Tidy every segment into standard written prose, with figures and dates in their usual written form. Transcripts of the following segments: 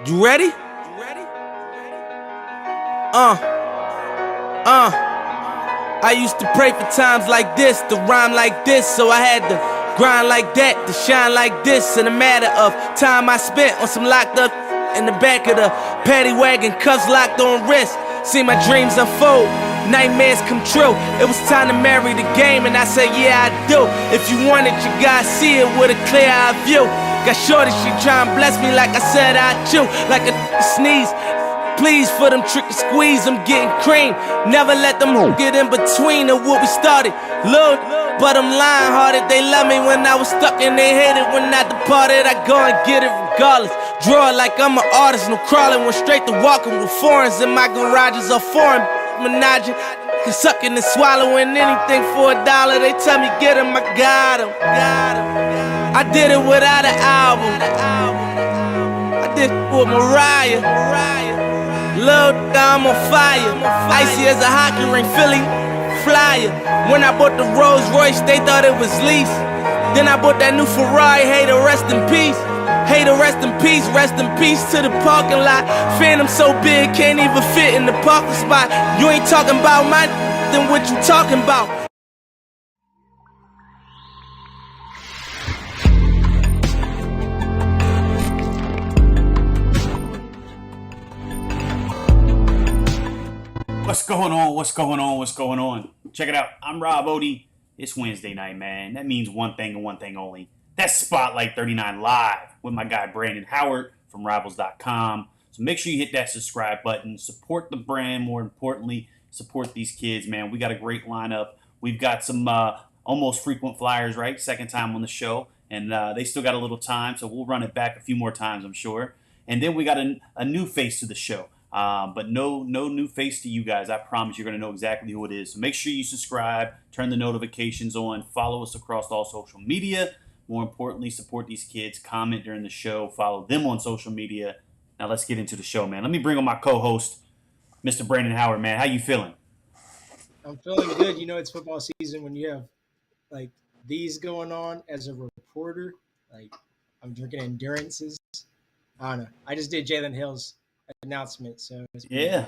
You ready? I used to pray for times like this, to rhyme like this, so I had to grind like that, to shine like this. In a matter of time I spent on some locked up in the back of the paddy wagon, cuffs locked on wrist. See my dreams unfold, nightmares come true. It was time to marry the game, and I said, yeah, I do. If you want it, you gotta see it with a clear eye view. Got shorty, she try and bless me like I said I chew, like a sneeze. Please for them trick and squeeze, I'm getting cream. Never let them get in between of what we started. Look, but I'm lying hearted. They love me when I was stuck and they hated when I departed. I go and get it regardless. Draw it like I'm an artist, no crawling. Went straight to walking with foreigns in my garages or foreign menaging. Sucking and swallowing anything for $1. They tell me get him, I got him. I did it without an album. I did it with Mariah. Lil' I'm on fire, icy as a hockey ring, Philly flyer. When I bought the Rolls Royce, they thought it was lease. Then I bought that new Ferrari, hey to rest in peace. Hey to rest in peace to the parking lot. Phantom so big, can't even fit in the parking spot. You ain't talking about my then what you talking about? What's going on? Check it out. I'm Rob Odie. It's Wednesday night, man. That means one thing and one thing only. That's Spotlight 39 Live with my guy Brandon Howard from Rivals.com. So make sure you hit that subscribe button. Support the brand. More importantly, support these kids, man. We got a great lineup. We've got some almost frequent flyers, right? Second time on the show. And they still got a little time, so we'll run it back a few more times, I'm sure. And then we got a new face to the show. But no new face to you guys. I promise you're going to know exactly who it is. So make sure you subscribe, turn the notifications on, follow us across all social media. More importantly, support these kids, comment during the show, follow them on social media. Now let's get into the show, man. Let me bring on my co-host, Mr. Brandon Howard, man. How you feeling? I'm feeling good. You know, it's football season when you have like these going on as a reporter. Like I'm drinking endurances. I don't know. I just did Jalen Hill's announcement, so Yeah.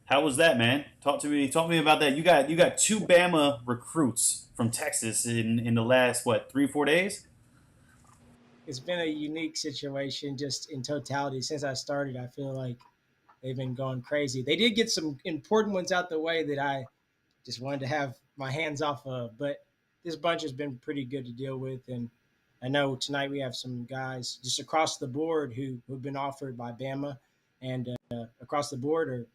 How was that, man? Talk to me about that. You got two Bama recruits from Texas in the last 3-4 days? it's been a unique situation just in totality. Since I started, I feel like they've been going crazy. They did get some important ones out the way that I just wanted to have my hands off of, but this bunch has been pretty good to deal with. And I know tonight we have some guys just across the board who've been offered by Bama, and across the board are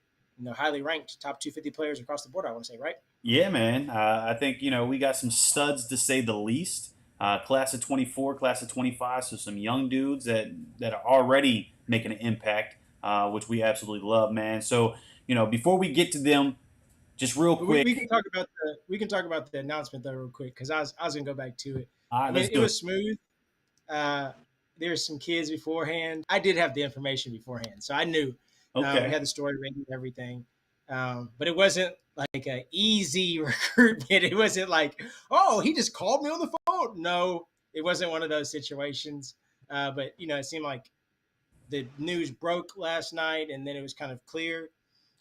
highly ranked top 250 players across the board. I want to say, right? Yeah, man. I think we got some studs to say the least. Class of 24, class of 25, so some young dudes that are already making an impact, which we absolutely love, man. So before we get to them, just real quick. We can talk about the announcement though real quick because I was gonna go back to it. All right, I mean, let's it do it. was smooth. There's some kids beforehand. I did have the information beforehand, so I knew. We Okay. had the story ready and everything, but it wasn't like an easy recruitment. It wasn't like, oh, he just called me on the phone. No, it wasn't one of those situations. But it seemed like the news broke last night, and then it was kind of clear.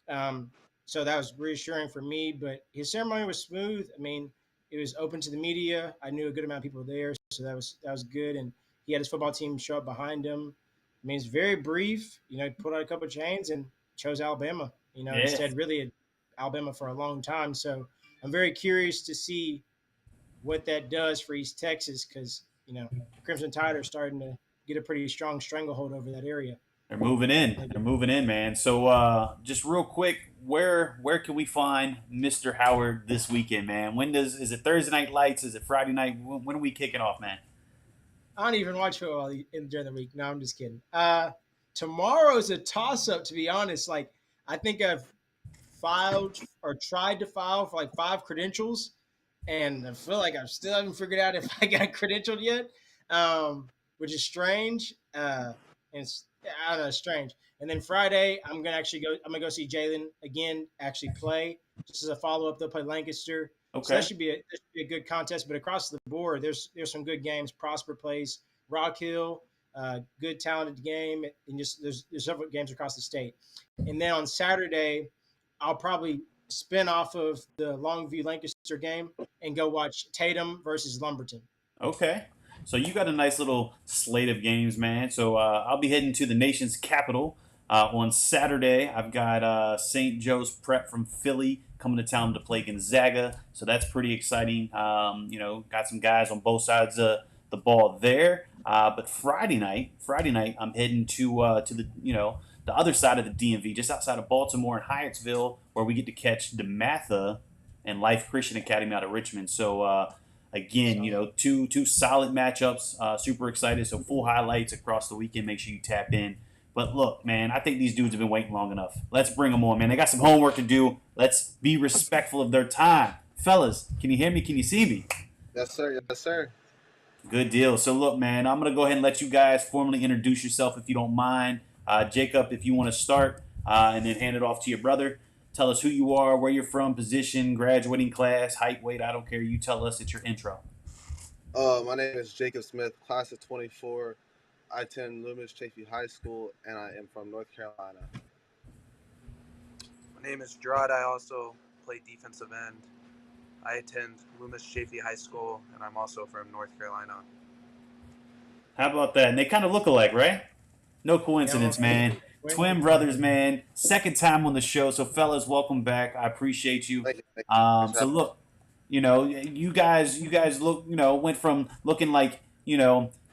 Um, so that was reassuring for me. But his ceremony was smooth. I mean, it was open to the media. I knew a good amount of people there, so that was good. And he had his football team show up behind him. I mean, it's very brief. He pulled out a couple of chains and chose Alabama. Yeah. Instead really Alabama for a long time. So I'm very curious to see what that does for East Texas because the Crimson Tide are starting to get a pretty strong stranglehold over that area. They're moving in. They're moving in, man. So just real quick, where can we find Mr. Howard this weekend, man? Is it Thursday night lights? Is it Friday night? When are we kicking off, man? I don't even watch football during the week. No, I'm just kidding. Tomorrow's a toss-up, to be honest. Like, I think I've filed or tried to file for like 5 credentials, and I feel like I still haven't figured out if I got credentialed yet, which is strange. And it's, I don't know, strange. And then Friday, I'm gonna go see Jalen again, actually play, just as a follow-up. They'll play Lancaster. Okay. So that should be a good contest. But across the board, there's some good games. Prosper plays Rock Hill. good talented game, and just there's several games across the state. And then on Saturday, I'll probably spin off of the Longview Lancaster game and go watch Tatum versus Lumberton. Okay. So you got a nice little slate of games, man. So I'll be heading to the nation's capital on Saturday. I've got St. Joe's Prep from Philly coming to town to play Gonzaga. So that's pretty exciting. Got some guys on both sides of the ball there. But Friday night, I'm heading to the other side of the DMV, just outside of Baltimore and Hyattsville, where we get to catch DeMatha and Life Christian Academy out of Richmond. So again, two solid matchups. Super excited. So full highlights across the weekend. Make sure you tap in. But look, man, I think these dudes have been waiting long enough. Let's bring them on, man. They got some homework to do. Let's be respectful of their time. Fellas, can you hear me? Can you see me? Yes, sir. Yes, sir. Good deal. So look, man, I'm going to go ahead and let you guys formally introduce yourself if you don't mind. Jacob, if you want to start, and then hand it off to your brother. Tell us who you are, where you're from, position, graduating class, height, weight. I don't care. You tell us. It's your intro. My name is Jacob Smith, class of 24. I attend Loomis Chafee High School, and I am from North Carolina. My name is Jerod. I also play defensive end. I attend Loomis Chafee High School, and I'm also from North Carolina. How about that? And they kind of look alike, right? No coincidence, man. Twin brothers, man. Second time on the show. So, fellas, welcome back. I appreciate you. Thank you. So, look, you guys look, went from looking like,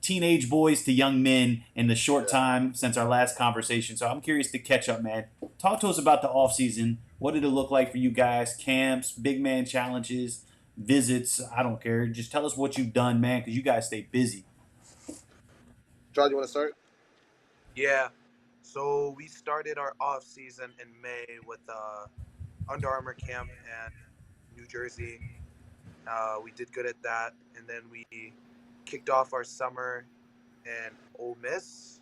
teenage boys to young men in the short time since our last conversation. So, I'm curious to catch up, man. Talk to us about the off season. What did it look like for you guys? Camps, big man challenges, visits. I don't care. Just tell us what you've done, man, because you guys stay busy. John, you want to start? Yeah. So we started our off season in May with Under Armour camp in New Jersey. We did good at that, and then we kicked off our summer in Ole Miss.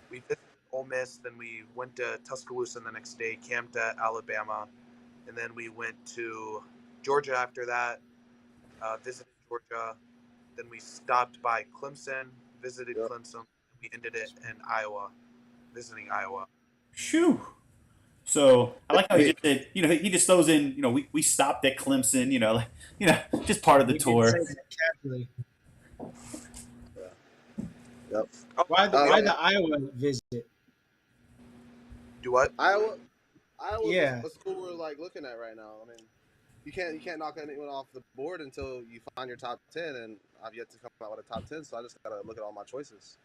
We visited Ole Miss, then we went to Tuscaloosa the next day, camped at Alabama, and then we went to Georgia after that, visited Georgia. Then we stopped by Clemson, visited Clemson, and we ended it in Iowa, visiting Iowa. Shoo. So I like how he just said, he just throws in, we stopped at Clemson, just part of the tour. Yep. Why the Iowa visit? Do what? Iowa Yeah. is a school we're looking at right now. I mean, you can't knock anyone off the board until you find your top 10, and I've yet to come out with a top 10, so I just gotta look at all my choices.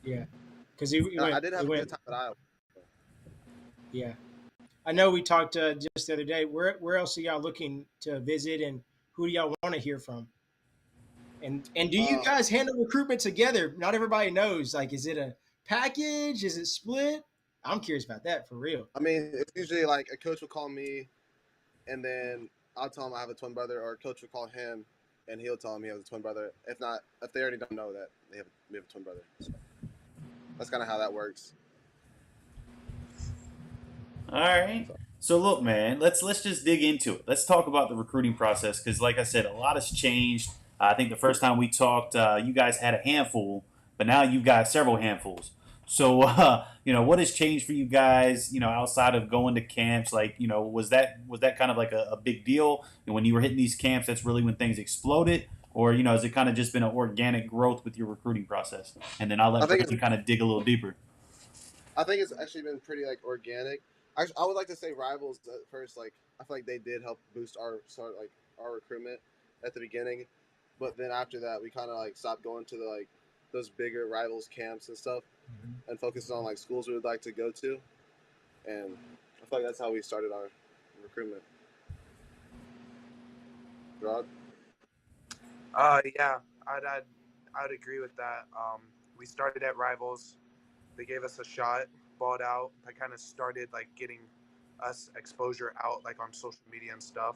Yeah, because I did have a good time at Iowa. Yeah, I know we talked just the other day. Where else are y'all looking to visit, and who do y'all want to hear from? And do you guys handle recruitment together? Not everybody knows. Is it a package? Is it split? I'm curious about that for real. I mean, it's usually a coach will call me, and then I'll tell him I have a twin brother, or a coach will call him, and he'll tell him he has a twin brother. If they already don't know that we have a twin brother. So that's kind of how that works. All right. So look, man, let's just dig into it. Let's talk about the recruiting process because, like I said, a lot has changed. I think the first time we talked, you guys had a handful, but now you've got several handfuls. So, what has changed for you guys, outside of going to camps? Was that kind of like a big deal? And when you were hitting these camps, that's really when things exploded? Or, has it kind of just been an organic growth with your recruiting process? And then I'll let you kind of dig a little deeper. I think it's actually been pretty organic. I would like to say Rivals at first, I feel like they did help boost our recruitment at the beginning. But then after that, we kind of stopped going to those bigger Rivals camps and stuff, and focused on schools we would like to go to. And I feel like that's how we started our recruitment. Rod? Yeah, I'd agree with that. We started at Rivals. They gave us a shot, balled out. That kind of started getting us exposure out on social media and stuff.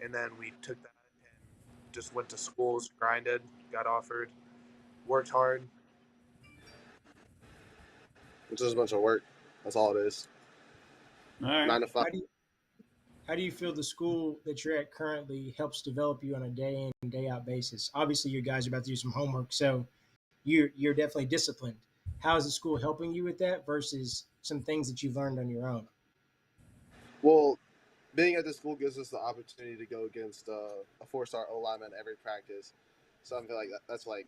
And then we took that and just went to schools, grinded, got offered, worked hard. It's just a bunch of work. That's all it is. All right. 9 to 5. How do you feel the school that you're at currently helps develop you on a day in and day out basis? Obviously, you guys are about to do some homework, so you're definitely disciplined. How is the school helping you with that versus some things that you've learned on your own? Well, being at the school gives us the opportunity to go against a four-star O lineman every practice. So I feel like that's like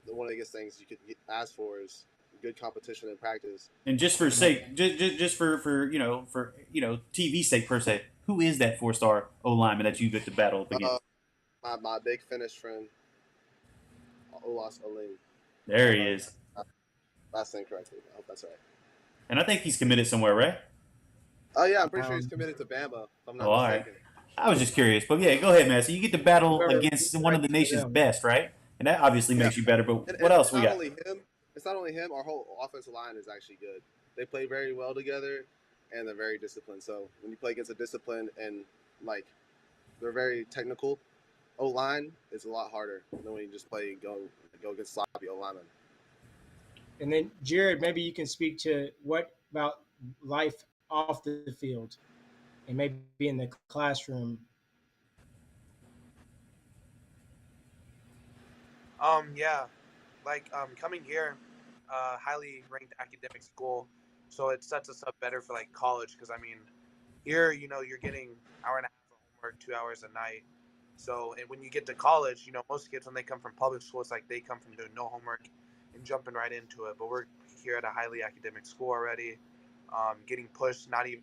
one of the biggest things you could ask for is good competition in practice. And just for sake, just for TV sake per se, who is that 4-star O lineman that you get to battle up Uh, against? my big Finnish friend, Olas Oling. There he If is, I last name correctly. I hope that's right. and I think he's committed somewhere, right? Oh yeah, I'm pretty sure he's Um, committed to Bama. If I'm Oh, not all right. mistaken. I was just curious, but yeah, go ahead, man. So you get to battle whoever against one of the right for nation's them. best, right? And that obviously Yeah, makes you better. But and what else it's we not got? only him. It's not only him. Our whole offensive line is actually good. They play very well together, and they're very disciplined. So when you play against a disciplined and like they're very technical O line, it's a lot harder than when you just go against sloppy O linemen. And then Jerod, maybe you can speak to what about life off the field and maybe in the classroom. Yeah, like coming here, highly ranked academic school, so it sets us up better for like college. Because I mean, here you're getting hour and a half of homework, 2 hours a night. So and when you get to college, most kids when they come from public school, it's like they come from doing no homework and jumping right into it. But we're here at a highly academic school already, getting pushed, not even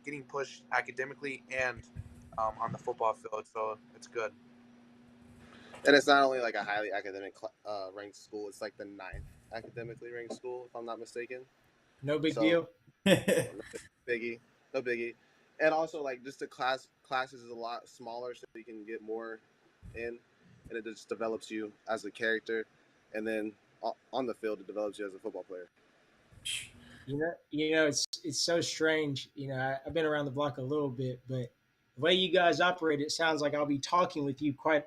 getting pushed academically and on the football field. So it's good. And it's not only like a highly academic ranked school; it's like the ninth academically ranked school, if I'm not mistaken. No big So deal. no biggie, no biggie. And also like just the classes is a lot smaller, so you can get more in, and it just develops you as a character, and then on the field it develops you as a football player. It's so strange. I've been around the block a little bit, but the way you guys operate, it sounds like I'll be talking with you quite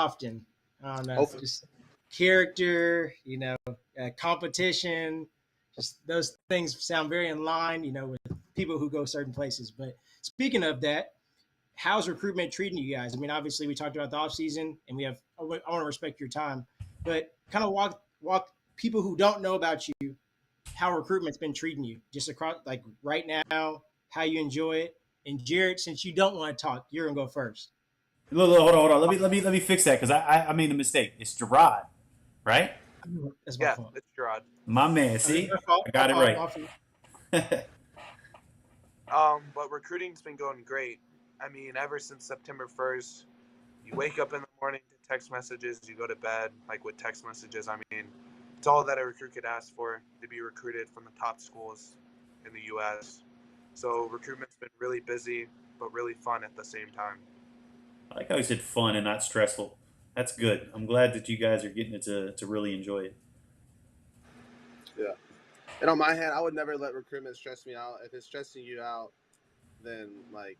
often. I don't know, Hopefully, just character, competition, just those things sound very in line, with people who go certain places. But speaking of that, how's recruitment treating you guys? I mean, obviously we talked about the off season, and I want to respect your time, but kind of walk people who don't know about you how recruitment's been treating you just across like right now, how you enjoy it. And Jerod, since you don't want to talk, you're gonna go first. Look, hold on. Let me fix that because I made a mistake. It's Jerod, right? That's my Yeah, fault. it's Jerod. My man. All right, See, my fault. I My got it fault. right. My fault. But recruiting's been going great. I mean, ever since September 1st, you wake up in the morning to text messages, you go to bed like with text messages. I mean, it's all that a recruit could ask for to be recruited from the top schools in the U.S. So recruitment's been really busy, but really fun at the same time. I like how you said fun and not stressful. That's good. I'm glad that you guys are getting it to really enjoy it. yeah. And on my hand, I would never let recruitment stress me out. If it's stressing you out, then like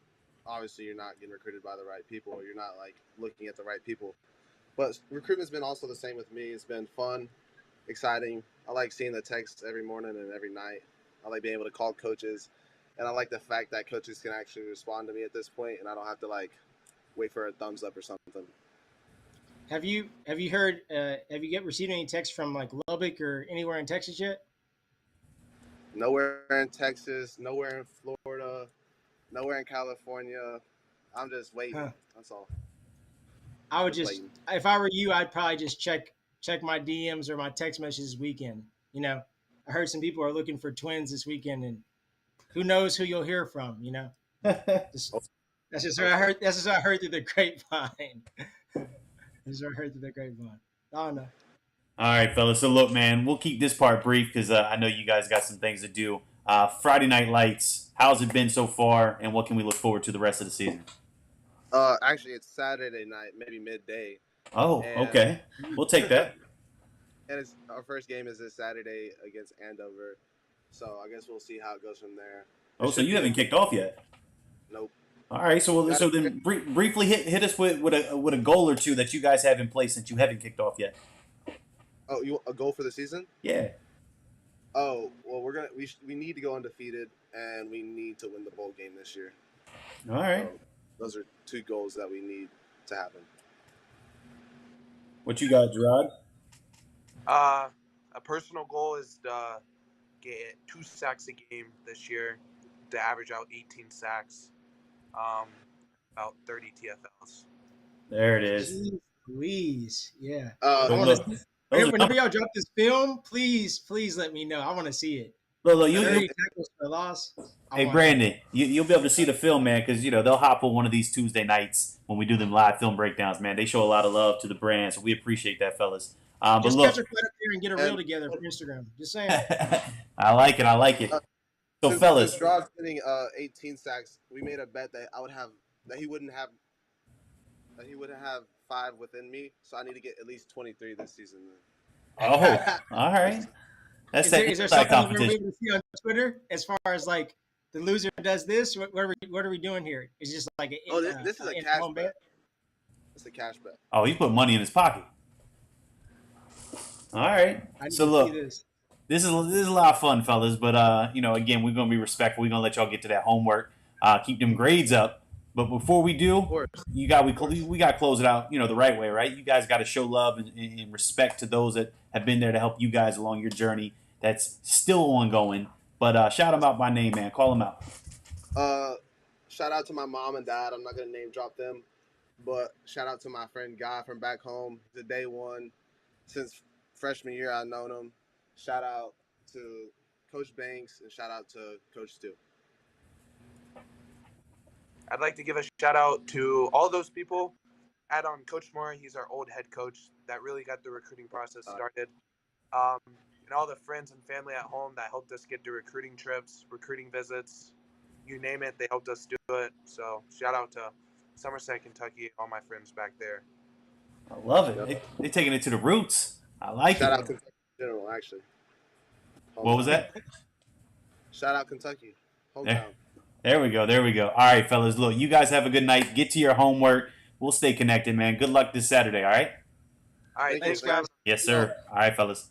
obviously you're not getting recruited by the right people, or you're not like looking at the right people. But recruitment's been also the same with me. It's been fun, exciting. I like seeing the texts every morning and every night. I like being able to call coaches, and I like the fact that coaches can actually respond to me at this point, and I don't have to like wait for a thumbs up or something. Have you heard? Have you received any texts from like Lubbock or anywhere in Texas yet? Nowhere in Texas, nowhere in Florida, nowhere in California. I'm just waiting. Huh. That's all. I would Just just, waiting. if I were you, I'd probably just check my DMs or my text messages this weekend. I heard some people are looking for twins this weekend, and who knows who you'll hear from. Just that's just what I heard. That's just what I heard through the grapevine. That's what I heard through the grapevine. I don't know. All right, fellas. So look, man, we'll keep this part brief because I know you guys got some things to do. Friday Night Lights. How's it been so far, and what can we look forward to the rest of the season? Actually, it's Saturday night, maybe midday, Oh, and okay. We'll take that. it's our first game is this Saturday against Andover. So I guess we'll see how it goes from there. Oh, It so should you be haven't kicked off yet? nope. All right. So Got so it. then briefly hit us with a goal or two that you guys have in place since you haven't kicked off yet. Oh, you a goal for the season? Yeah. Oh, well, we need to go undefeated, and we need to win the bowl game this year. All right. So those are two goals that we need to happen. What you got, Jerod? A personal goal is to get 2 sacks a game this year, to average out 18 sacks, about 30 TFLs. There it is. Jeez Louise. Yeah. Uh, I Look, want look, to. those are Whenever numbers. y'all drop this film, please let me know. I want to see it. Look, 30 tackles for loss. I hey want that. Brandon, you'll be able to see the film, man, because they'll hop on one of these Tuesday nights when we do them live film breakdowns, man. They show a lot of love to the brand, so we appreciate that, fellas. But Just catch look, a fight up there and get a reel together for Instagram. Just saying. I like it. I like it. Uh, So, since fellas, Jerod's getting 18 sacks, we made a bet that he wouldn't have 5 within me. So I need to get at least 23 this season. oh, all right. That's Is that there inside something we're competition. able to see on Twitter as far as like the loser does this? What are we doing here? It's just like Oh, this is a cash home bet. It's a cash bet. Oh, he put money in his pocket. All right. I need So to look, see this. this is a lot of fun, fellas. But again, we're gonna be respectful. We're gonna let y'all get to that homework. Keep them grades up. But before we do, Of course. we got to close it out, the right way, right? You guys got to show love and respect to those that have been there to help you guys along your journey. That's still ongoing. But shout them out by name, man. Call them out. Shout out to my mom and dad. I'm not gonna name drop them, but shout out to my friend Guy from back home. He's a day one since freshman year. I've known him. Shout out to Coach Banks and shout out to Coach Stu. I'd like to give a shout out to all those people. Add on Coach Moore, he's our old head coach that really got the recruiting process started. And all the friends and family at home that helped us get to recruiting trips, recruiting visits, you name it, they helped us do it. So shout out to Somerset, Kentucky, all my friends back there. I love it. They're taking it to the roots. I like Shout it. out Kentucky in general, actually. What was that? Shout out Kentucky. Hometown. There we go. There we go. All right, fellas. Look, you guys have a good night. Get to your homework. We'll stay connected, man. Good luck this Saturday, all right? All right, thanks, Thank you. guys. Yes, sir. All right, fellas.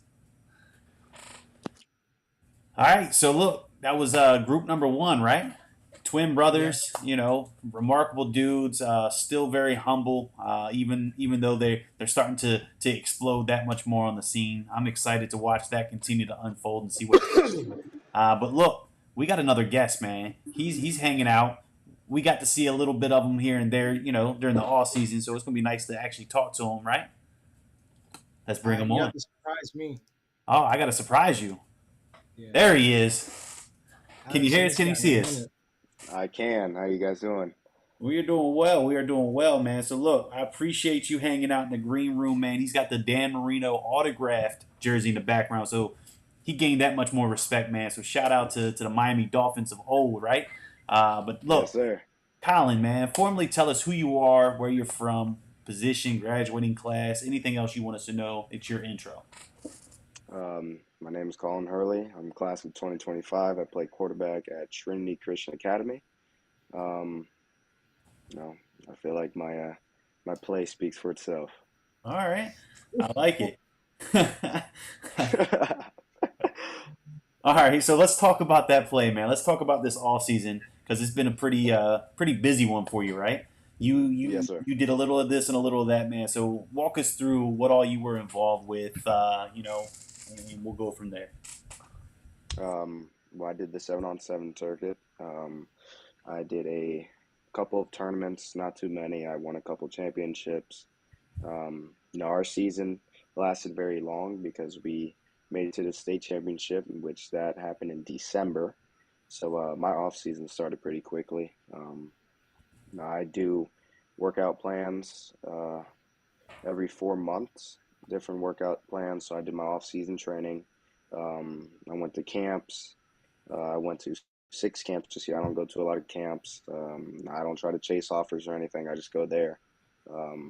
All right. So, look, that was group number 1, right? Twin brothers, remarkable dudes, still very humble, even though they're starting to explode that much more on the scene. I'm excited to watch that continue to unfold and see what. But look, we got another guest, man. He's hanging out. We got to see a little bit of him here and there, during the off season. So it's gonna be nice to actually talk to him, right? Let's bring him You on. have to surprise me. Oh, I gotta surprise you. Yeah. There he is. Can you I haven't hear seen us? Can you this guy see in a us? minute. I can. How you guys doing? We are doing well. We are doing well, man. So look, I appreciate you hanging out in the green room, man. He's got the Dan Marino autographed jersey in the background, so he gained that much more respect, man. So shout out to the Miami Dolphins of old, right? But look, Yes, sir. Colin, man, formally tell us who you are, where you're from, position, graduating class, anything else you want us to know. It's your intro. My name is Colin Hurley. I'm class of 2025. I play quarterback at Trinity Christian Academy. I feel like my play speaks for itself. All right. I like it. All right, so let's talk about that play, man. Let's talk about this off season because it's been a pretty busy one for you, right? Yes, sir. You did a little of this and a little of that, man. So walk us through what all you were involved with, and we'll go from there. Well, I did the 7-on-7 circuit. I did a couple of tournaments, not too many. I won a couple championships. Our season lasted very long because we made it to the state championship, which that happened in December. So my off season started pretty quickly. I do workout plans every 4 months, different workout plans. So I did my off season training. I went to camps. I went to 6 camps this year. I don't go to a lot of camps. I don't try to chase offers or anything. I just go there.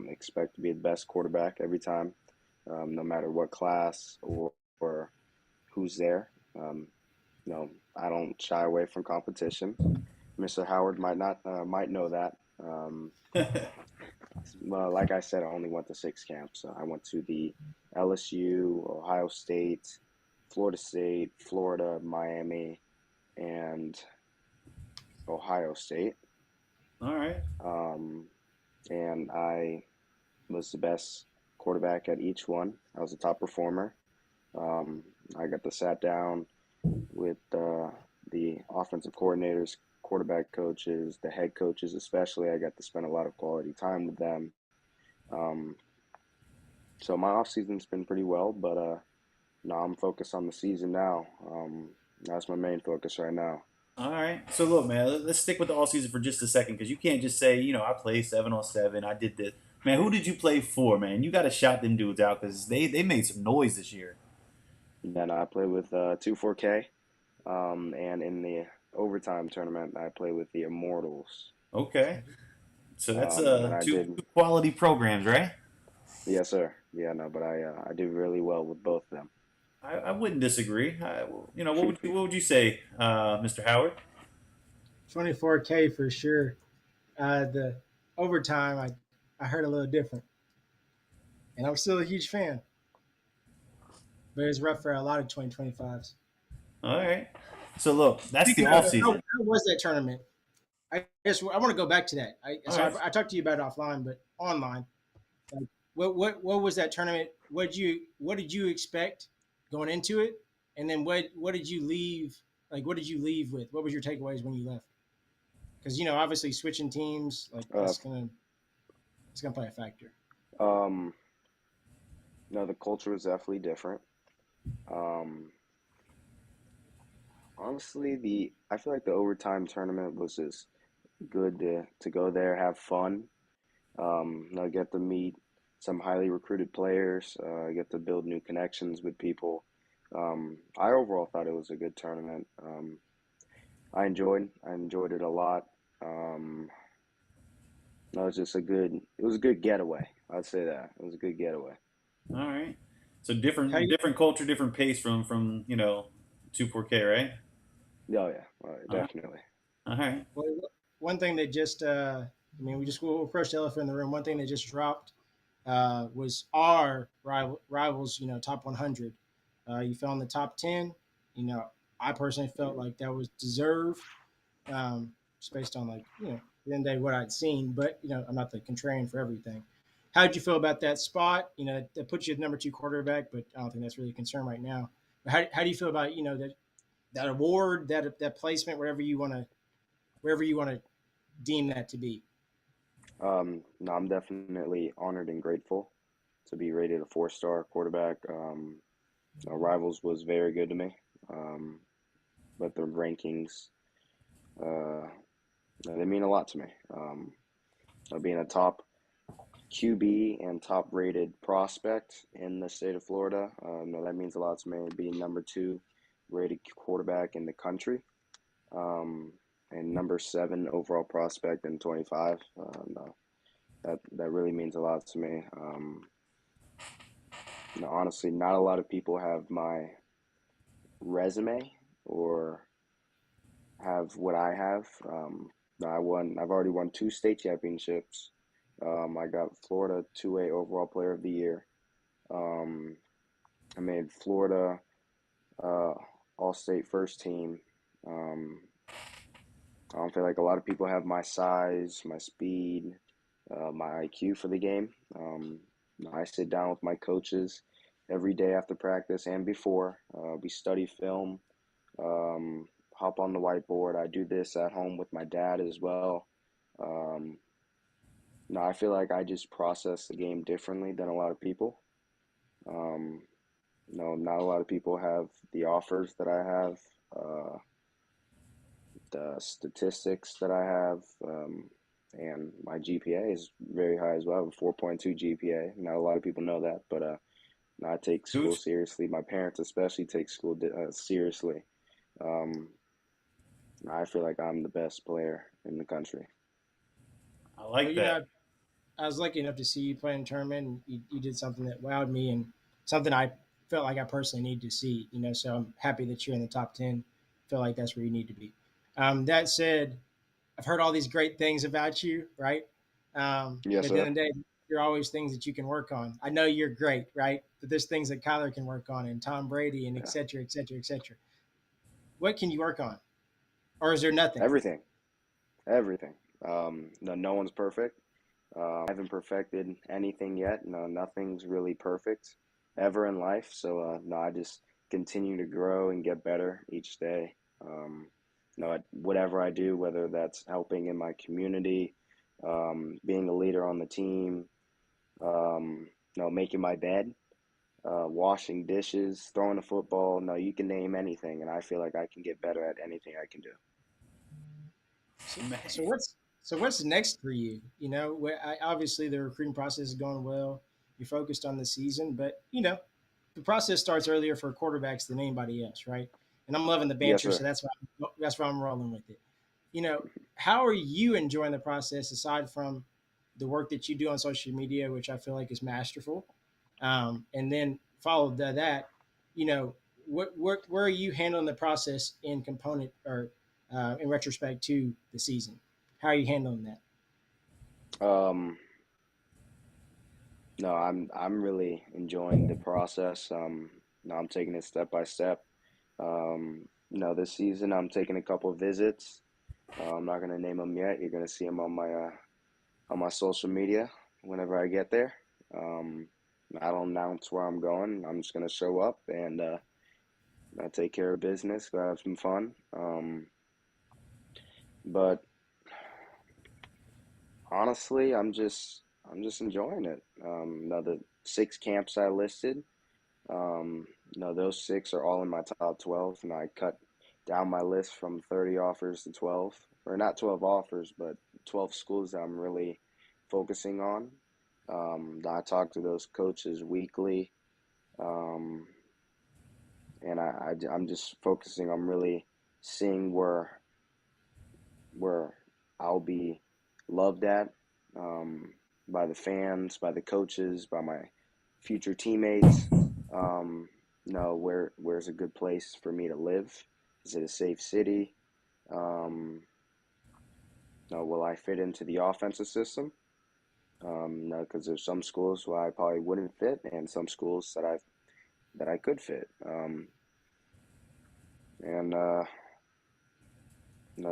Expect to be the best quarterback every time, no matter what class or who's there. I don't shy away from competition. Mr. Howard might know that. Well, like I said, I only went to 6 camps. I went to the LSU, Ohio State, Florida State, Florida, Miami, and Ohio State. All right. And I was the best quarterback at each one. I was the top performer. Um, I got to sat down with the offensive coordinators, quarterback coaches, the head coaches, especially. I got to spend a lot of quality time with them. Um, so my off season's been pretty well, but now I'm focused on the season now. That's my main focus right now. All right. So look, man, let's stick with the all season for just a second because you can't just say, I played 7-on-7. I did this. Man, who did you play for, man? You got to shout them dudes out because they made some noise this year. And then I play with 2-4K, and in the overtime tournament, I play with the Immortals. Okay. So that's And then I two did, quality programs, right? yes, sir. Yeah, no, but I do really well with both of them. I wouldn't disagree. What would you say, Mr. Howard? 24K for sure. The overtime, I heard a little different, and I'm still a huge fan. But it's rough for a lot of 2025s. All right. So look, that's the Speaking of, off how season. was that tournament? I want to go back to that. All right. I talked to you about it offline, but online, like, what was that tournament? What did you expect going into it, and then what did you leave? Like, what did you leave with? What was your takeaways when you left? Because obviously switching teams, like Uh, it's gonna play a factor. um, no, the culture was definitely different. Um, Honestly, the I feel like the overtime tournament was just good to go there, have fun. Get to meet some highly recruited players, get to build new connections with people. I overall thought it was a good tournament. I enjoyed it a lot. Um, no, it was a good getaway. I'd say that it was a good getaway. All right. So How different you, different culture, different pace from 2-4K, right? Oh yeah, All right. definitely. All right. well, one thing that just we'll approach the elephant in the room. One thing that just dropped was our rivals, top 100. You fell in the top 10. You know, I personally felt like that was deserved, just based on at the end of the day what I'd seen. But I'm not the contrarian for everything. How did you feel about that spot? That puts you at number two quarterback, but I don't think that's really a concern right now. But how do you feel about that award, that placement, wherever you want to deem that to be? No, I'm definitely honored and grateful to be rated a four-star quarterback. Rivals was very good to me, but the rankings, uh, they mean a lot to me. Being a top QB and top rated prospect in the state of Florida, no, that means a lot to me. Being number two rated quarterback in the country, um, and number seven overall prospect in 25. No, that really means a lot to me. Honestly, not a lot of people have my resume or have what I have. I've already won two state championships. I got Florida 2A overall player of the year. Um, I made Florida uh, all state first team. Um, I don't feel like a lot of people have my size, my speed, my IQ for the game. I sit down with my coaches every day after practice and before. We study film, hop on the whiteboard. I do this at home with my dad as well. Um, no, I feel like I just process the game differently than a lot of people. Um, not a lot of people have the offers that I have, uh, the statistics that I have, and my GPA is very high as well. I have a 4.2 GPA. Not a lot of people know that, but I take school Huge. seriously. My parents especially take school seriously. Um, I feel like I'm the best player in the country. I Well, like that. I was lucky enough to see you play in a tournament, and you did something that wowed me, and something I felt like I personally need to see. So I'm happy that you're in the top 10. Feel like that's where you need to be. That said, I've heard all these great things about you, right? Yes, But at the sir. end of the day, there are always things that you can work on. I know you're great, right? But there's things that Kyler can work on, and Tom Brady, and et Yeah. cetera, et cetera, et cetera. What can you work on, or is there nothing? Everything. Everything. No one's perfect. I haven't perfected anything yet. No, nothing's really perfect. ever in life. So no, I just continue to grow and get better each day. Whatever I do, whether that's helping in my community, being a leader on the team, making my bed, washing dishes, throwing a football. No, you can name anything, and I feel like I can get better at anything I can do. So, Man. so what's next for you? Obviously the recruiting process is going well. You're focused on the season, but the process starts earlier for quarterbacks than anybody else, right? And I'm loving the Yes, banter, so sir. that's why I'm rolling with it. You know, how are you enjoying the process aside from the work that you do on social media, which I feel like is masterful? And then followed by that, you know, what where are you handling the process in component or in retrospect to the season? How are you handling that? Um, no, I'm really enjoying the process. No, I'm taking it step by step. This season I'm taking a couple of visits. I'm not gonna name them yet. You're gonna see them on my social media whenever I get there. Um, I don't announce where I'm going. I'm just gonna show up and I take care of business. Go have some fun. But honestly, I'm just enjoying it. The 6 camps I listed. Those 6 are all in my top 12, and I cut down my list from 30 offers to 12, or not 12 offers, but 12 schools that I'm really focusing on. I talk to those coaches weekly, um, and I'm just focusing on really seeing where I'll be loved at, um, by the fans, by the coaches, by my future teammates. Where's a good place for me to live? Is it a safe city? Um, will I fit into the offensive system? No, because there's some schools where I probably wouldn't fit, and some schools that I could fit. And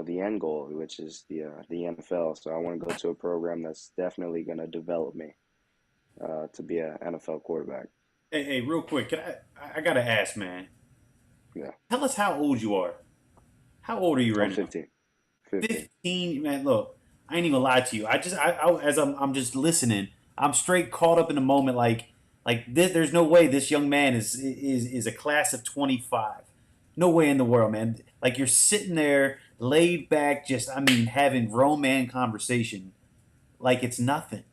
the end goal, which is the NFL. So I want to go to a program that's definitely going to develop me to be an NFL quarterback. Hey, real quick, I gotta ask, man. Yeah, Tell us how old you are. How old are you I'm right now? 15. 15. 15, man. Look, I ain't even lie to you. As I'm just listening, I'm straight caught up in the moment. Like this, there's no way this young man is a class of 25. No way in the world, man. Like you're sitting there, laid back, just I mean, having grown man conversation, like it's nothing.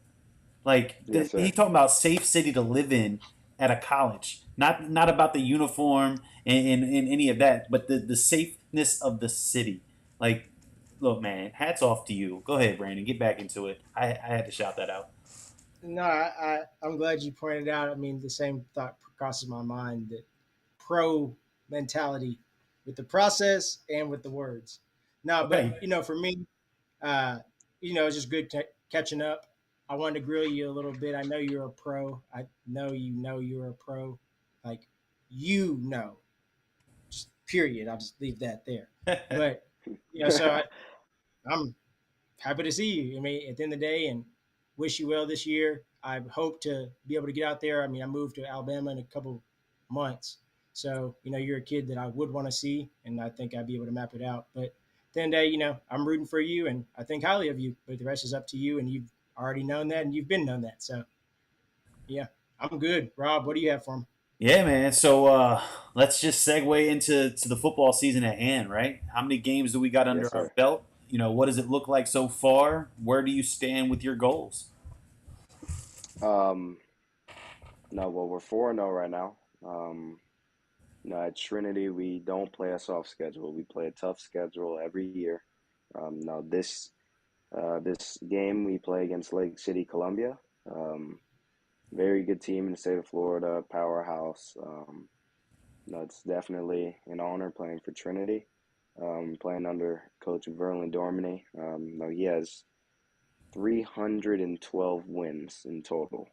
Yes, He's sir. talking about safe city to live in at a college, not about the uniform and any of that, but the safeness of the city. Like, look, man, hats off to you. Go ahead, Brandon, get back into it. I had to shout that out. No, I'm glad you pointed out. I mean, the same thought crosses my mind that pro mentality with the process and with the words. No, but Okay, for me, uh, it's just good catching up. I wanted to grill you a little bit. I know you're a pro. I know you're a pro. Like, just period. I'll just leave that there. But so I'm happy to see you. I mean, at the end of the day, and wish you well this year. I hope to be able to get out there. I mean, I moved to Alabama in a couple months, so you're a kid that I would want to see, and I think I'd be able to map it out. But at the end of the day, I'm rooting for you, and I think highly of you. But the rest is up to you, and you've already known that, and you've been known that. So yeah, I'm good. Rob, what do you have for him? yeah, man. So let's just segue into the football season at hand, right? How many games do we got Yes, under our sir. belt? What does it look like so far? Where do you stand with your goals? Um, no, well, we're 4-0 right now. At Trinity, we don't play a soft schedule. We play a tough schedule every year. Now this game we play against Lake City, Columbia. Um, Very good team in the state of Florida, powerhouse. It's definitely an honor playing for Trinity. Playing under Coach Verlin Dormany. He has 312 wins in total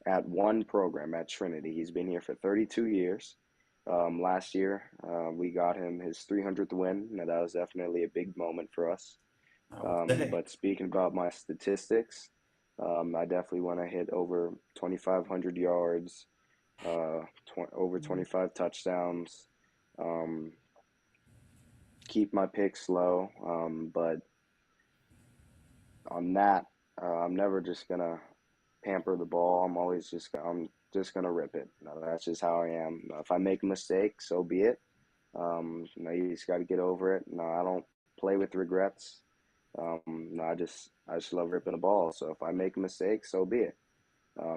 at one program at Trinity. He's been here for 32 years. Last year, we got him his 300th win. Now, that was definitely a big moment for us. I would say. But speaking about my statistics, I definitely want to hit over 2,500 yards, over 25 touchdowns. Um, keep my picks low, but on that, I'm never just gonna pamper the ball. I'm just gonna rip it. That's just how I am. If I make a mistake, so be it. You just got to get over it. No, I don't play with regrets. No, I just love ripping the ball. So if I make a mistake, so be it.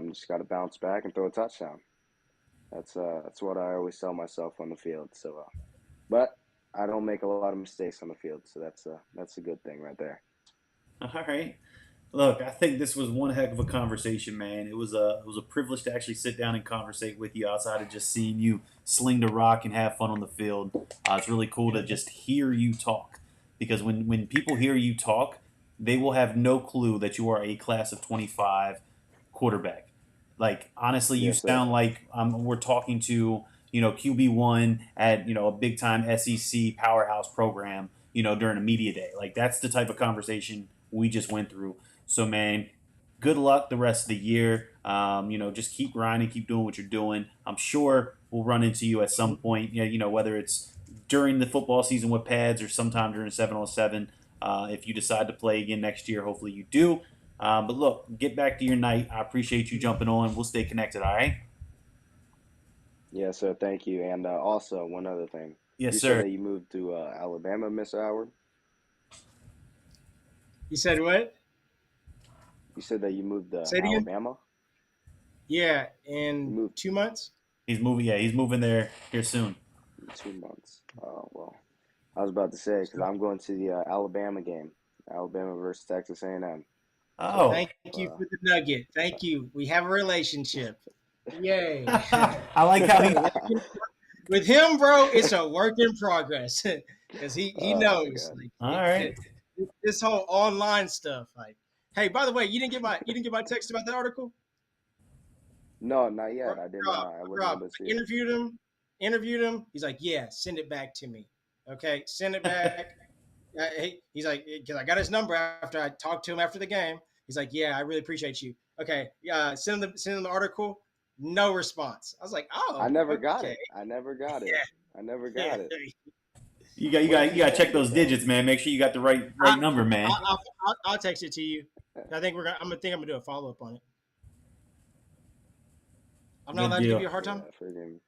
Just got to bounce back and throw a touchdown. That's what I always tell myself on the field. So, but I don't make a lot of mistakes on the field, so that's a good thing right there. All right. Look, I think this was one heck of a conversation, man. It was a privilege to actually sit down and conversate with you outside of just seeing you sling the rock and have fun on the field. It's really cool to just hear you talk, because when people hear you talk, they will have no clue that you are a class of 25 quarterback. Like, honestly, you Yes, sir. sound like we're talking to QB1 at a big time SEC powerhouse program during a media day. Like, that's the type of conversation we just went through. So, man, good luck the rest of the year. Just keep grinding, keep doing what you're doing. I'm sure we'll run into you at some point. Whether it's during the football season with pads or sometime during 7-on-7. If you decide to play again next year, hopefully you do. But look, get back to your night. I appreciate you jumping on. We'll stay connected. All right. Yes, sir. Thank you. And also, one other thing. Yes, You said sir. that you moved to Alabama, Mr. Howard. You said what? You said that you moved to Say it again. Alabama. Yeah, You in moved 2 months. He's moving. Yeah, he's moving there here soon. in 2 months. Well, I was about to say because I'm going to the Alabama game, Alabama versus Texas A&M. So, Oh, Thank you for the nugget. Thank you. We have a relationship. Yay. I like how he. With him, bro, it's a work in progress because he oh my knows God. All right. this whole online stuff. Like, hey, by the way, you didn't get my text about that article. No, not yet. I did Rob, not. I wasn't Rob, able to see I it. interviewed him. He's like, yeah, send it back to me. Okay, send it back. He's like, because I got his number after I talked to him after the game. He's like, yeah, I really appreciate you. Okay, send him the article. No response. I was like, I oh, never got okay. it. I never got it. Yeah. I never got it. You got Where did you got to send check those it though? digits, man. Make sure you got the right I, number, man. I'll text it to you. I think I'm gonna do a follow up on it. I'm not Good allowed to give deal. you a hard Yeah, time. freaking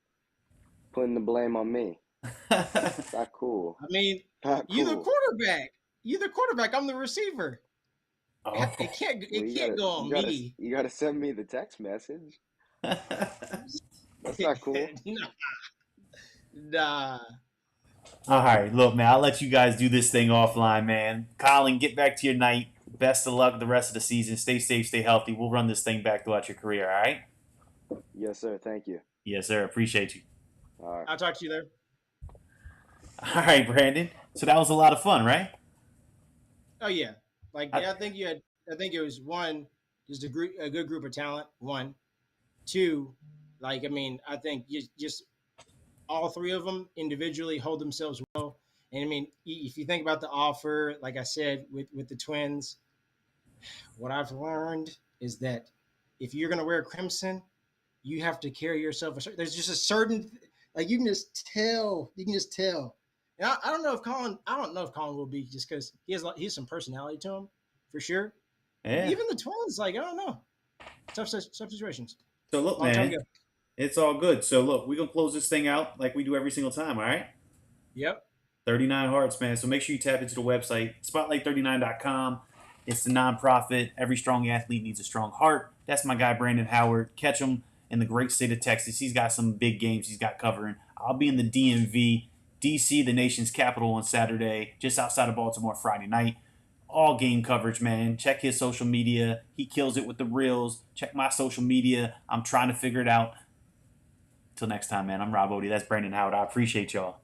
putting the blame on me. Not cool. I mean, Not you the cool. quarterback. You the quarterback. I'm the receiver. Oh. Well, It can't go on me. you gotta send me the text message. That's not cool. Nah. All right, look, man. I'll let you guys do this thing offline, man. Colin, get back to your night. Best of luck the rest of the season. Stay safe, stay healthy. We'll run this thing back throughout your career. All right. Yes, sir. Thank you. Yes, sir. Appreciate you. All right. I'll talk to you there. All right, Brandon. So that was a lot of fun, right? Oh yeah. Like I think it was one, just a good group of talent. One, two, like I mean, I think just all three of them individually hold themselves well. And I mean, if you think about the offer, like I said, with the Twins, what I've learned is that if you're going to wear crimson, you have to carry yourself. There's just a certain, like you can just tell. You can just tell. And I don't know if Colin. I don't know if Colin will be just because he has some personality to him, for sure. Yeah. Even the Twins, like I don't know, tough situations. So look, Long time man, ago. it's all good. So look, we're gonna close this thing out like we do every single time. All right. Yep. 39 Hearts, man. So make sure you tap into the website, spotlight39.com. It's the nonprofit. Every strong athlete needs a strong heart. That's my guy, Brandon Howard. Catch him in the great state of Texas. He's got some big games he's got covering. I'll be in the DMV, DC, the nation's capital, on Saturday, just outside of Baltimore Friday night. All game coverage, man. Check his social media. He kills it with the reels. Check my social media. I'm trying to figure it out. Till next time, man. I'm Rob Odie. That's Brandon Howard. I appreciate y'all.